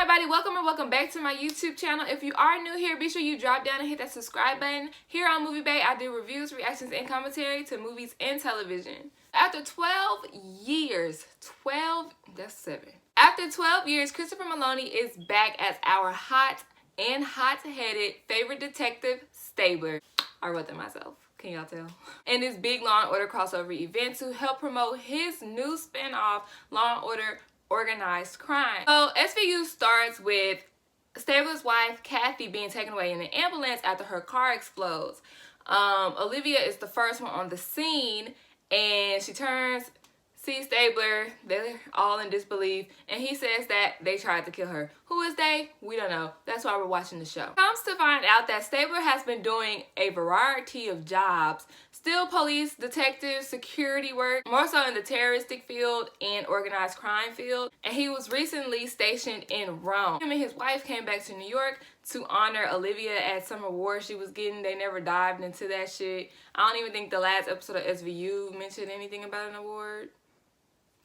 everybody, welcome or welcome back to my YouTube channel. If you are new here, be sure you drop down and hit that subscribe button. Here on Movie Bae, I do reviews, reactions, and commentary to movies and television. After 12 years, After 12 years, Christopher Meloni is back as our hot and hot-headed favorite detective, Stabler. I wrote that myself. Can y'all tell? And this big Law & Order crossover event to help promote his new spinoff, Law & Order Organized Crime. So SVU starts with Stabler's wife, Kathy, being taken away in an ambulance after her car explodes. Olivia is the first one on the scene, and she sees Stabler. They're all in disbelief, and he says that they tried to kill her. Who is they? We don't know. That's why we're watching the show. Comes to find out that Stabler has been doing a variety of jobs. Still police, detective, security work, more so in the terroristic field and organized crime field. And he was recently stationed in Rome. Him and his wife came back to New York to honor Olivia at some award she was getting. They never dived into that shit. I don't even think the last episode of SVU mentioned anything about an award.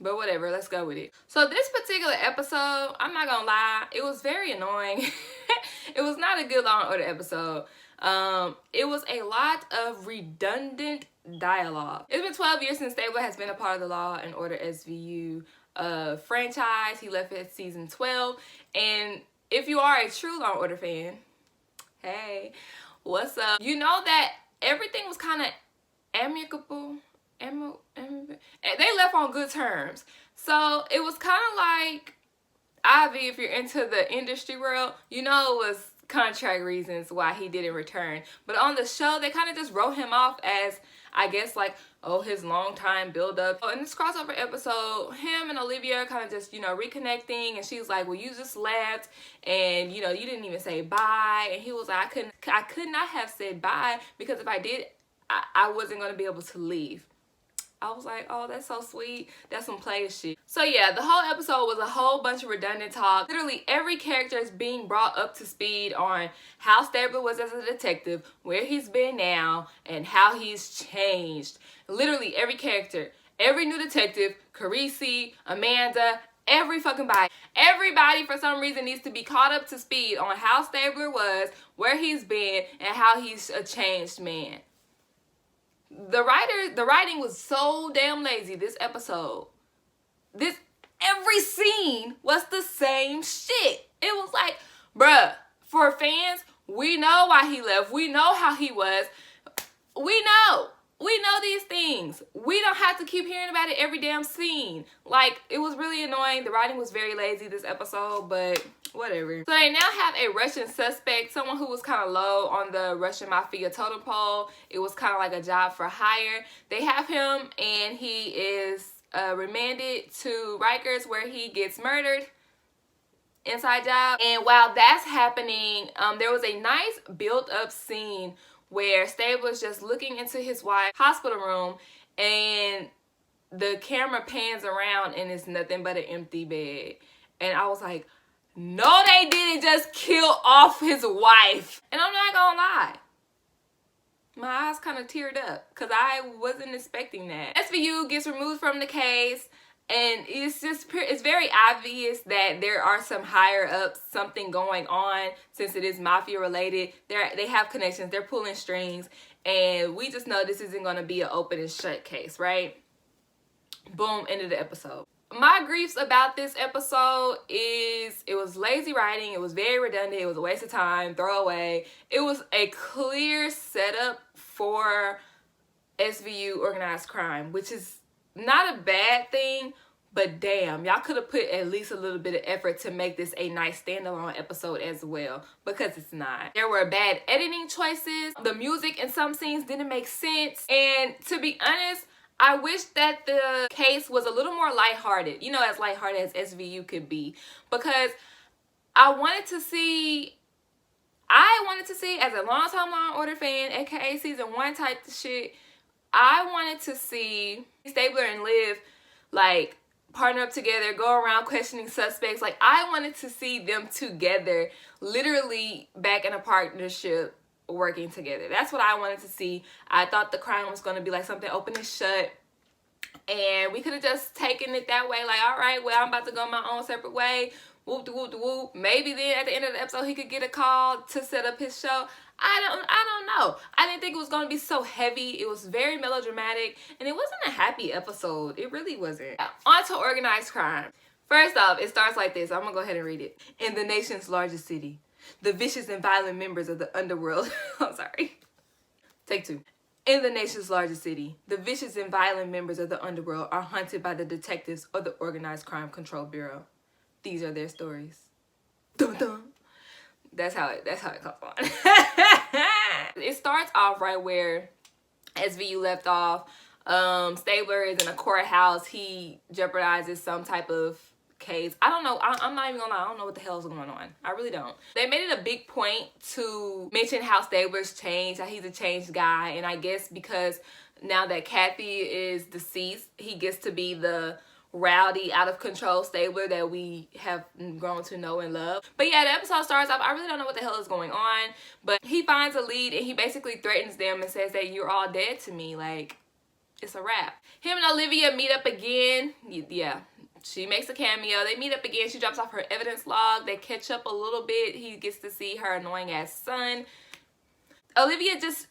But whatever, let's go with it. So this particular episode, I'm not gonna lie, it was very annoying. It was not a good Law & Order episode. It was a lot of redundant dialogue. It's been 12 years since Stabler has been a part of the Law & Order SVU franchise. He left at season 12. And if you are a true Law & Order fan, hey, what's up? You know that everything was kind of amicable. They left on good terms. So it was kind of like, Ivy, if you're into the industry world, you know it was contract reasons why he didn't return. But on the show, they kind of just wrote him off as, I guess, like, oh, his long time build up. So in this crossover episode, him and Olivia are kind of just, you know, reconnecting, and she's like, well, you just left, and, you know, you didn't even say bye. And he was like, I could not have said bye, because if I did, I wasn't going to be able to leave. I was like, oh, that's so sweet. That's some player shit. So yeah, the whole episode was a whole bunch of redundant talk. Literally every character is being brought up to speed on how Stabler was as a detective, where he's been now, and how he's changed. Literally every character, every new detective, Carisi, Amanda, every fucking body. Everybody for some reason needs to be caught up to speed on how Stabler was, where he's been, and how he's a changed man. The writing was so damn lazy this episode. Every scene was the same shit. It was like, bruh, for fans, we know why he left. We know how he was. We know these things. We don't have to keep hearing about it every damn scene. Like, it was really annoying. The writing was very lazy this episode, but whatever. So they now have a Russian suspect, someone who was kind of low on the Russian mafia totem pole. It was kind of like a job for hire. They have him, and he is remanded to Rikers, where he gets murdered. Inside job. And while that's happening, there was a nice built-up scene where Stabler's just looking into his wife's hospital room, and the camera pans around, and it's nothing but an empty bed. And I was like, no, they didn't just kill off his wife. And I'm not gonna lie, my eyes kind of teared up because I wasn't expecting that. SVU gets removed from the case, and it's very obvious that there are some higher ups, something going on, since it is mafia related. They have connections, they're pulling strings, and we just know this isn't going to be an open and shut case, right? Boom, end of the episode. My griefs about this episode is it was lazy writing, it was very redundant, it was a waste of time, throwaway. It was a clear setup for SVU organized crime, which is not a bad thing, but damn, y'all could have put at least a little bit of effort to make this a nice standalone episode as well, because it's not. There were bad editing choices. The music in some scenes didn't make sense. And to be honest, I wish that the case was a little more lighthearted, you know, as lighthearted as SVU could be, because I wanted to see, as a longtime Law & Order fan, aka season 1 type of shit, I wanted to see Stabler and Liv, like, partner up together, go around questioning suspects. Like, I wanted to see them together, literally back in a partnership, working together. That's what I wanted to see. I thought the crime was going to be like something open and shut. And we could have just taken it that way, like, all right, well, I'm about to go my own separate way. Whoop de whoop de whoop. Maybe then at the end of the episode he could get a call to set up his show. I don't know. I didn't think it was gonna be so heavy. It was very melodramatic, and it wasn't a happy episode. It really wasn't. On to organized crime. First off, it starts like this. I'm gonna go ahead and read it. In the nation's largest city, the vicious and violent members of the underworld. I'm sorry. Take two. In the nation's largest city, the vicious and violent members of the underworld are hunted by the detectives of the Organized Crime Control Bureau. These are their stories. Dun dun. That's how it comes on. It starts off right where SVU left off. Stabler is in a courthouse. He jeopardizes some type of case. I don't know. I'm not even gonna lie. I don't know what the hell is going on. I really don't. They made it a big point to mention how Stabler's changed, how he's a changed guy. And I guess because now that Kathy is deceased, he gets to be the rowdy, out of control Stabler that we have grown to know and love. But yeah, the episode starts off, I really don't know what the hell is going on, but he finds a lead and he basically threatens them and says that you're all dead to me. Like, it's a wrap. Him and Olivia meet up again. Yeah, she makes a cameo. They meet up again. She drops off her evidence log. They catch up a little bit. He gets to see her annoying ass son. Olivia just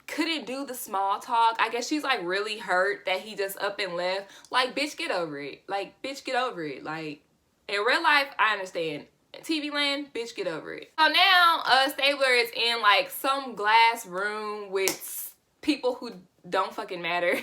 couldn't do the small talk. I guess she's like really hurt that he just up and left. Like, bitch, get over it. Like, bitch, get over it. Like, in real life, I understand. In TV land, bitch, get over it. So now, Stabler is in like some glass room with people who don't fucking matter.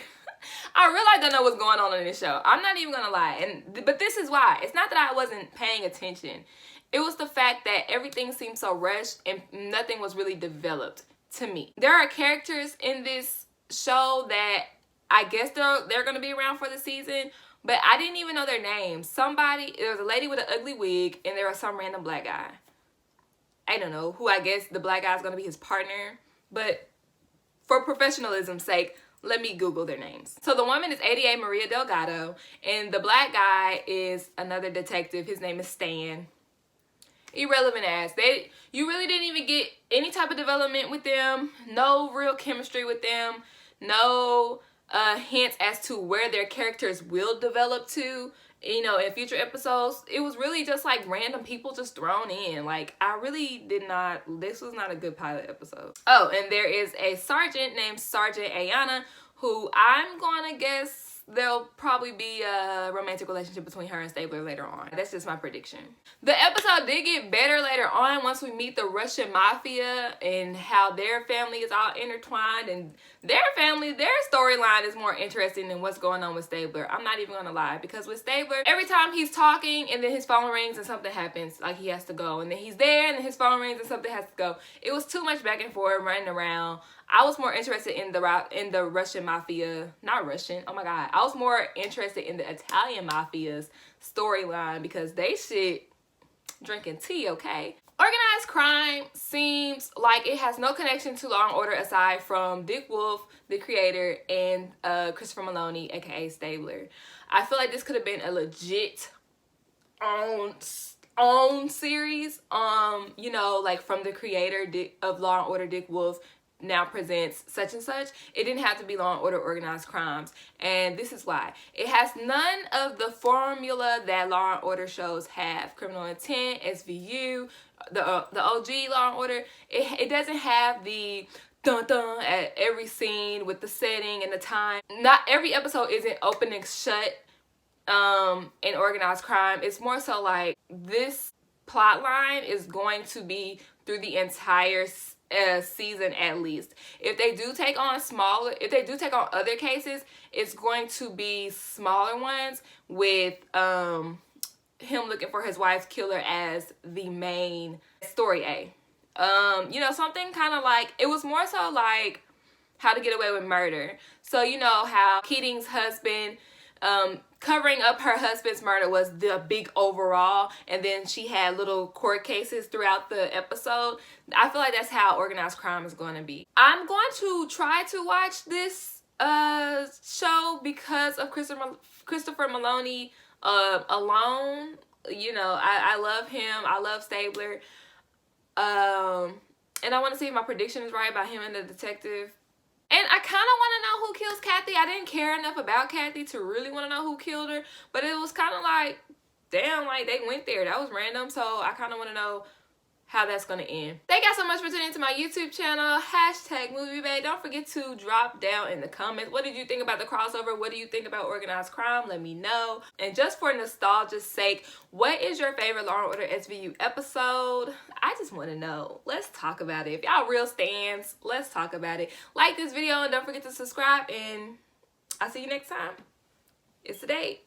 I really don't know what's going on in this show. I'm not even gonna lie. But this is why. It's not that I wasn't paying attention. It was the fact that everything seemed so rushed and nothing was really developed. To me, there are characters in this show that I guess they're gonna be around for the season, but I didn't even know their names. There was a lady with an ugly wig, and there was some random black guy. I don't know who. I guess the black guy is gonna be his partner, but for professionalism's sake, let me Google their names. So the woman is ADA Maria Delgado, and the black guy is another detective. His name is Stan. Irrelevant ass. You really didn't even get any type of development with them. No real chemistry with them. No hints as to where their characters will develop to, you know, in future episodes. It was really just like random people just thrown in. Like, I really did not, this was not a good pilot episode. Oh, and there is a sergeant named Sergeant Ayana, who I'm gonna guess there'll probably be a romantic relationship between her and Stabler later on. That's just my prediction. The episode did get better later on once we meet the Russian mafia and how their family is all intertwined, and their storyline is more interesting than what's going on with Stabler. I'm not even gonna lie, because with Stabler, every time he's talking and then his phone rings and something happens, like he has to go, and then he's there and then his phone rings and something has to go. It was too much back and forth, running around. I was more interested in the Russian mafia, not Russian, oh my god. I was more interested in the Italian mafia's storyline because they shit drinking tea, okay? Organized crime seems like it has no connection to Law & Order aside from Dick Wolf, the creator, and Christopher Meloni, aka Stabler. I feel like this could have been a legit own series, you know, like from the creator of Law & Order, Dick Wolf, now presents such and such. It didn't have to be Law & Order Organized Crimes, and this is why. It has none of the formula that Law & Order shows have. Criminal Intent, SVU, the OG Law & Order. It doesn't have the dun-dun at every scene with the setting and the time. Not every episode isn't open and shut in Organized Crime. It's more so like this plot line is going to be through the entire season at least. If they do take on other cases, it's going to be smaller ones with him looking for his wife's killer as the main story A. You know, something kind of like, it was more so like How to Get Away with Murder. So you know how Keating's husband, covering up her husband's murder was the big overall, and then she had little court cases throughout the episode. I feel like that's how Organized Crime is going to be. I'm going to try to watch this show because of Christopher Meloni alone. You know, I love him. I love Stabler. And I want to see if my prediction is right about him and the detective. And I kind of want to know who kills Kathy. I didn't care enough about Kathy to really want to know who killed her. But it was kind of like, damn, like they went there. That was random. So I kind of want to know how that's going to end. Thank y'all so much for tuning into my YouTube channel. Hashtag Movie Bae. Don't forget to drop down in the comments. What did you think about the crossover? What do you think about organized crime? Let me know. And just for nostalgia's sake, what is your favorite Law & Order SVU episode? I just want to know. Let's talk about it. If y'all real stans, let's talk about it. Like this video and don't forget to subscribe. And I'll see you next time. It's a date.